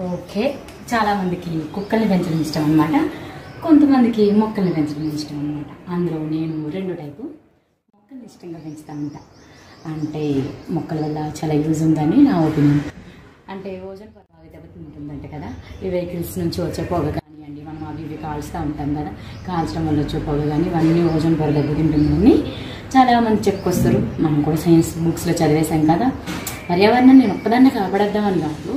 Okay, చాలామందికి కుక్కల్ని పెంచడం ఇష్టం అనమాట, కొంతమందికి మొక్కల్ని పెంచడం ఇష్టం అనమాట. అందులో నేను రెండు టైపు మొక్కల్ని ఇష్టంగా పెంచుతానంట. అంటే మొక్కల వల్ల చాలా యూజ్ ఉందని నా ఒపీనియన్. అంటే ఓజోన్ పొర బాగా దెబ్బతింటుందంటే కదా, ఈ వెహికల్స్ నుంచి వచ్చే పొగ కానివ్వండి, మనం అవి ఇవి కాల్స్తూ ఉంటాం కదా, కాల్చడం వల్ల వచ్చే పొగ కానీ ఇవన్నీ ఓజోన్ పొర దెబ్బతింటుందని చాలామంది చెప్పుకొస్తారు. మనం కూడా సైన్స్ బుక్స్లో చదివేశాం కదా. పర్యావరణం నేను ఒక్కదాన్నే కాపాడేద్దామని కాదు.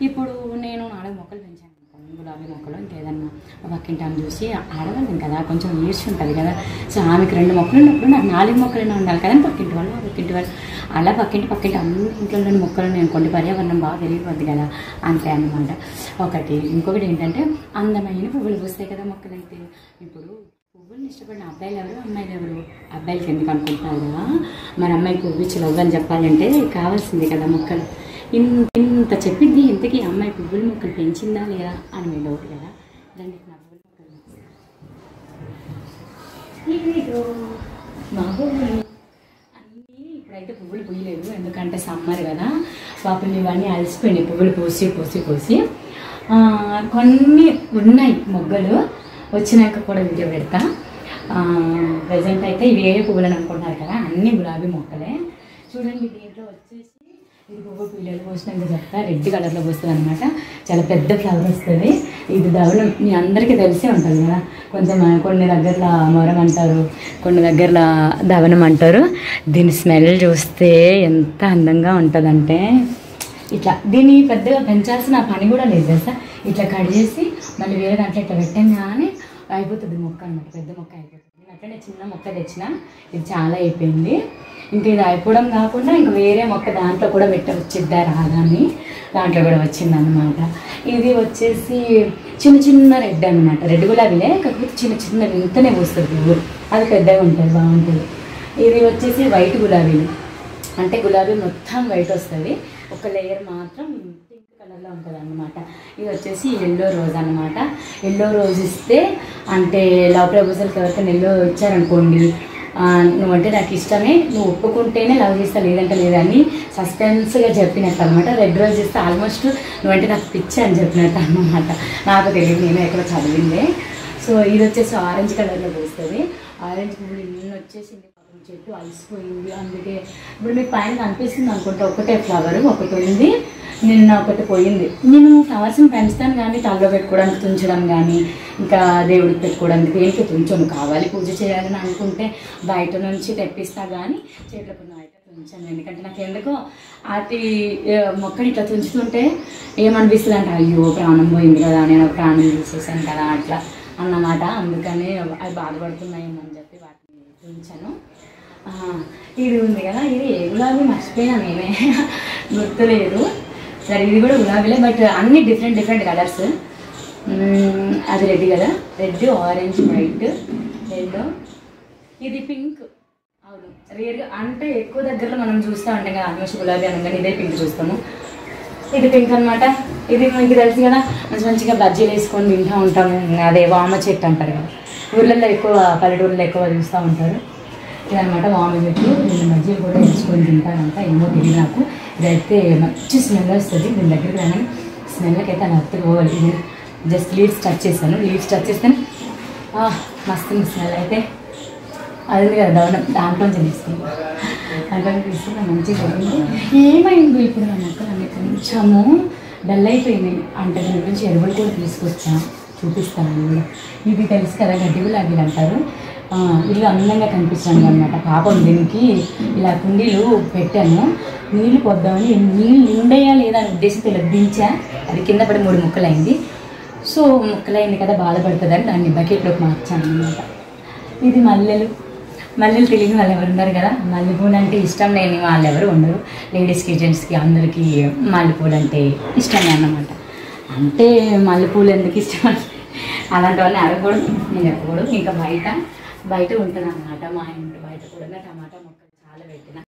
ఇప్పుడు నేను 4 మొక్కలు పెంచాను, గులాబీ మొక్కలు. ఇంకేదన్నా పక్కింటాన్ని చూసి ఆడవాళ్ళం కదా, కొంచెం ఈర్ష్య ఉంటుంది కదా. సో ఆమెకు 2 మొక్కలు ఉన్నప్పుడు నాకు 4 మొక్కలైనా ఉండాలి కదా. పక్కింటి వాళ్ళు అలా పక్కింటి అన్ని ఇంట్లోని మొక్కలు నేను కొన్ని పర్యావరణం బాగా పెరిగిపోద్ది కదా, అంతే అన్నమాట. ఒకటి ఇంకొకటి ఏంటంటే అందమైన పువ్వులు పూస్తాయి కదా మొక్కలు. అయితే ఇప్పుడు పువ్వుల్ని ఇష్టపడిన అబ్బాయిలు ఎవరు, అమ్మాయిలు ఎవరు? అబ్బాయిలకి ఎందుకు అనుకుంటున్నారా? మరి అమ్మాయి పువ్వు ఇచ్చి లవ్వని చెప్పాలంటే కావాల్సిందే కదా మొక్కలు. ఇంత చెప్పింది ఇంతకీ అమ్మాయి పువ్వుల మొక్కలు పెంచిందా లేదా అని మీ డౌట్ కదా. రండి, నా పువ్వుల మొక్కలు అన్నీ ఇప్పుడైతే పువ్వులు పూయలేదు, ఎందుకంటే సమ్మర్ కదా. పాపం ఇవన్నీ అలసిపోయినాయి పువ్వులు పూసి. కొన్ని ఉన్నాయి మొగ్గలు, వచ్చినాక కూడా వీడియో పెడతా. ప్రజెంట్ అయితే ఇవి ఏ పువ్వులని అనుకుంటున్నారు కదా, అన్ని గులాబీ మొక్కలే. చూడండి, దీంట్లో వచ్చేసి ఇది పువ్వు పిల్లలు పోసినాక చెప్తా, రెడ్ కలర్లో పోస్తుంది అనమాట. చాలా పెద్ద ఫ్లవర్ వస్తుంది. ఇది దవనం మీ అందరికీ తెలిసే ఉంటుంది కదా. కొంచెం కొన్ని దగ్గరలో మొరం అంటారు, కొన్ని దగ్గరలో దవనం అంటారు. దీని స్మెల్ చూస్తే ఎంత అందంగా ఉంటుందంటే, ఇట్లా దీన్ని పెద్దగా పెంచాల్సిన పని కూడా లేదు తెలుసా. ఇట్లా కట్ చేసి మళ్ళీ వేరే దాంట్లో ఇట్లా పెట్టంగానే అయిపోతుంది మొక్క అనమాట, పెద్ద మొక్క అయిపోతుంది. నేను అట్లనే చిన్న మొక్క తెచ్చిన, ఇది చాలా అయిపోయింది. ఇంకా ఇది అయిపోవడం కాకుండా ఇంకా వేరే మొక్క దాంట్లో కూడా పెట్టవచ్చిద్దా రాగాని, దాంట్లో కూడా వచ్చిందనమాట. ఇది వచ్చేసి చిన్న రెడ్ అనమాట, రెడ్ గులాబీలే, కాకపోతే చిన్న ఇంతనే పోస్తుంది పువ్వు, అది పెద్దగా ఉంటుంది, బాగుంటుంది. ఇది వచ్చేసి వైట్ గులాబీలు, అంటే గులాబీ మొత్తం వైట్ వస్తుంది, ఒక లేయర్ మాత్రం పింక్ కలర్లో ఉంటుంది అనమాట. ఇది వచ్చేసి ఎల్లో రోజ్ అనమాట. ఎల్లో రోజ్ ఇస్తే అంటే లవ్ ప్రపోజల్కి ఎవరికైనా ఎల్లో ఇచ్చారనుకోండి, నువ్వంటే నాకు ఇష్టమే, నువ్వు ఒప్పుకుంటేనే లవ్ చేస్తా, లేదంటే లేదని సస్పెన్స్గా చెప్పినట్టు అనమాట. రెడ్ రోజ్ ఇస్తే ఆల్మోస్ట్ నువ్వంటే నాకు పిచ్చి అని చెప్పినట్టు అనమాట. నాకు తెలియదు, నేను ఎక్కడ చదివిందే. సో ఇది వచ్చేసి ఆరెంజ్ కలర్లో పోస్తుంది. ఆరెంజ్ పువ్వులు ఇన్ని వచ్చేసింది, చెట్టు అలసిపోయింది. అందుకే ఇప్పుడు మీకు పైన కనిపిస్తుంది అనుకుంటా, ఒకటే ఫ్లవర్ ఒకటి ఉంది, నిన్న ఒకటి పోయింది. నేను ఫ్లవర్స్ని పెంచుతాను కానీ తలలో పెట్టుకోవడానికి తుంచడం కానీ, ఇంకా దేవుడికి పెట్టుకోవడానికి దేనికి తుంచను. కావాలి పూజ చేయాలని అనుకుంటే బయట నుంచి తెప్పిస్తా కానీ చేతిలో కొన్ని బయట తుంచాను. ఎందుకంటే నాకు ఎందుకో అది మొక్కని ఇట్లా తుంచుతుంటే ఏమనిపిస్తుంది అంటే, అయ్యో ప్రాణం పోయింది కదా, నేను ప్రాణం తీసేసాను కదా అట్లా అన్నమాట. అందుకని అవి బాధపడుతున్నాయేమని చెప్పి వాటిని తుంచాను. ఇది ఉంది కదా, ఇది ఏ గులాబీ మర్చిపోయినా నేనే, గుర్తులేదు. సరే ఇది కూడా గులాబీలే, బట్ అన్ని డిఫరెంట్ కలర్స్. అది రెడ్ కదా, రెడ్, ఆరెంజ్, వైట్, ఎల్లో, ఇది పింక్. అవును, రేర్గా అంటే ఎక్కువ దగ్గరలో మనం చూస్తూ ఉంటాం కదా, ఆల్మోస్ట్ గులాబీ అనగానే ఇదే పింక్ చూస్తాము. ఇది పింక్ అనమాట. ఇది మీకు తెలుసు కదా, మంచిగా బజ్జీలు వేసుకొని తింటూ ఉంటాము. అదే వామ చెట్టు అంటారు కదా, ఊర్లలో ఎక్కువ, పల్లెటూరులో ఎక్కువ చూస్తూ ఉంటారు. ఇదనమాట వామ చెట్టు. దీని బజ్జీలు కూడా వేసుకొని తింటారంట, ఏమో తెలియదు నాకు. ఇదైతే మంచి స్మెల్ వస్తుంది. దీని దగ్గరికి రాగానే స్మెల్కి అయితే అలా పోవాలి. ఇది జస్ట్ లీవ్స్ టచ్ చేస్తాను, లీవ్స్ టచ్ చేస్తాను, మస్తు స్మెల్. అయితే అది ఉంది కదా దవనం, దాంట్లోంచి తీసుకుంటాను, దాంట్లో తీసుకుంటే మంచిగా జరిగింది. ఏమైంది ఇప్పుడు నా మొక్కలు అన్నీ కొంచెము డల్ అయిపోయినాయి. అంటే దీని గురించి ఎరువులు కూడా తీసుకొచ్చా, చూపిస్తాను కూడా. ఇది తెలుసు కదా, గడ్డి గులాబీలు అంటారు. ఇల్లు అందంగా కనిపిస్తుంది అనమాట. పాపం దీనికి ఇలా కుండీలు పెట్టాను, నీళ్ళు పొద్దామని. నీళ్ళు నిండయా లేదా అని ఉద్దేశంతో ఇలా దించా, అది కింద పడి 3 ముక్కలైంది. సో ముక్కలైంది కదా, బాధపడుతుందని దాన్ని బకెట్లోకి మార్చాను అనమాట. ఇది మల్లెలు తెలియని వాళ్ళు ఎవరు ఉన్నారు కదా. మల్లెపూలు అంటే ఇష్టం లేని వాళ్ళు ఎవరు ఉండరు. లేడీస్కి, జెంట్స్కి అందరికీ మల్లెపూలు అంటే ఇష్టమే అన్నమాట. అంటే మల్లెపూలు ఎందుకు ఇష్టం అంటే అలాంటి వాళ్ళని అడగకూడదు, నేను చెప్పకూడదు. ఇంకా బయట ఉంటుంది అన్నమాట, మా ఇంటి బయట కూడా టమాటా మొక్కలు చాలా పెట్టిన.